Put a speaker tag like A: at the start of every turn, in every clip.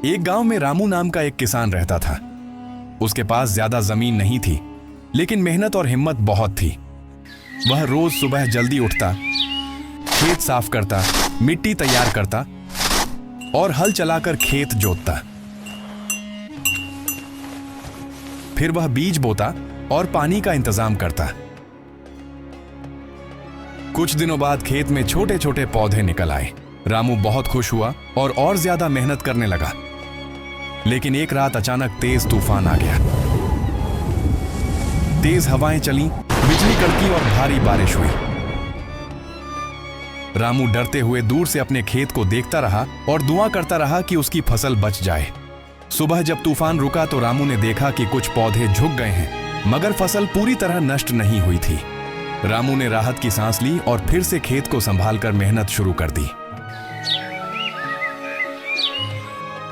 A: एक गांव में रामू नाम का एक किसान रहता था। उसके पास ज्यादा जमीन नहीं थी, लेकिन मेहनत और हिम्मत बहुत थी। वह रोज सुबह जल्दी उठता, खेत साफ करता, मिट्टी तैयार करता और हल चलाकर खेत जोतता। फिर वह बीज बोता और पानी का इंतजाम करता। कुछ दिनों बाद खेत में छोटे छोटे पौधे निकल आए। रामू बहुत खुश हुआ और ज्यादा मेहनत करने लगा। लेकिन एक रात अचानक तेज तूफान आ गया। तेज हवाएं चली, बिजली कड़की और भारी बारिश हुई। रामू डरते हुए दूर से अपने खेत को देखता रहा और दुआ करता रहा कि उसकी फसल बच जाए। सुबह जब तूफान रुका तो रामू ने देखा कि कुछ पौधे झुक गए हैं, मगर फसल पूरी तरह नष्ट नहीं हुई थी। रामू ने राहत की सांस ली और फिर से खेत को संभालकर मेहनत शुरू कर दी।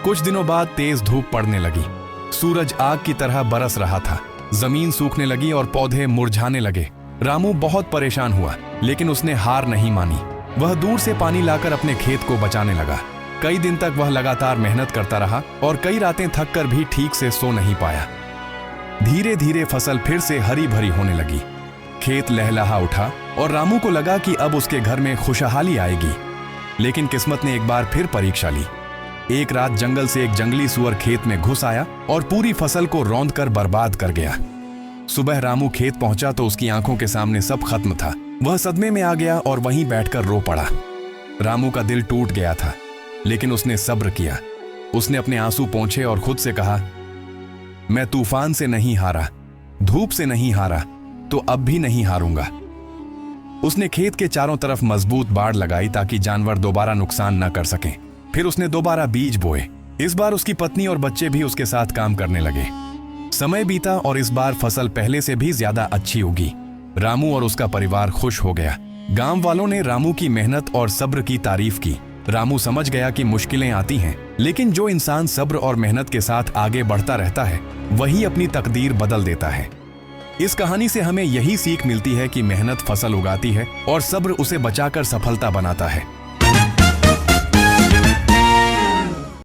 A: कुछ दिनों बाद तेज धूप पड़ने लगी। सूरज आग की तरह बरस रहा था। जमीन सूखने लगी और पौधे मुरझाने लगे। रामू बहुत परेशान हुआ, लेकिन उसने हार नहीं मानी। वह दूर से पानी लाकर अपने खेत को बचाने लगा। कई दिन तक वह लगातार मेहनत करता रहा और कई रातें थक कर भी ठीक से सो नहीं पाया। धीरे धीरे फसल फिर से हरी भरी होने लगी। खेत लहलहा उठा और रामू को लगा कि अब उसके घर में खुशहाली आएगी। लेकिन किस्मत ने एक बार फिर परीक्षा ली। एक रात जंगल से एक जंगली सुअर खेत में घुस आया और पूरी फसल को रौंदकर बर्बाद कर गया। सुबह रामू खेत पहुंचा तो उसकी आंखों के सामने सब खत्म था। वह सदमे में आ गया और वहीं बैठकर रो पड़ा। रामू का दिल टूट गया था, लेकिन उसने सब्र किया। उसने अपने आंसू पोंछे और खुद से कहा, मैं तूफान से नहीं हारा, धूप से नहीं हारा, तो अब भी नहीं हारूंगा। उसने खेत के चारों तरफ मजबूत बाड़ लगाई ताकि जानवर दोबारा नुकसान न कर सकें। फिर उसने दोबारा बीज बोए। इस बार उसकी पत्नी और बच्चे भी उसके साथ काम करने लगे। समय बीता और इस बार फसल पहले से भी ज्यादा अच्छी उगी। रामू और उसका परिवार खुश हो गया। गांव वालों ने रामू की मेहनत और सब्र की तारीफ की। रामू समझ गया कि मुश्किलें आती हैं, लेकिन जो इंसान सब्र और मेहनत के साथ आगे बढ़ता रहता है, वही अपनी तकदीर बदल देता है। इस कहानी से हमें यही सीख मिलती है कि मेहनत फसल उगाती है और सब्र उसे बचाकर सफलता बनाता है।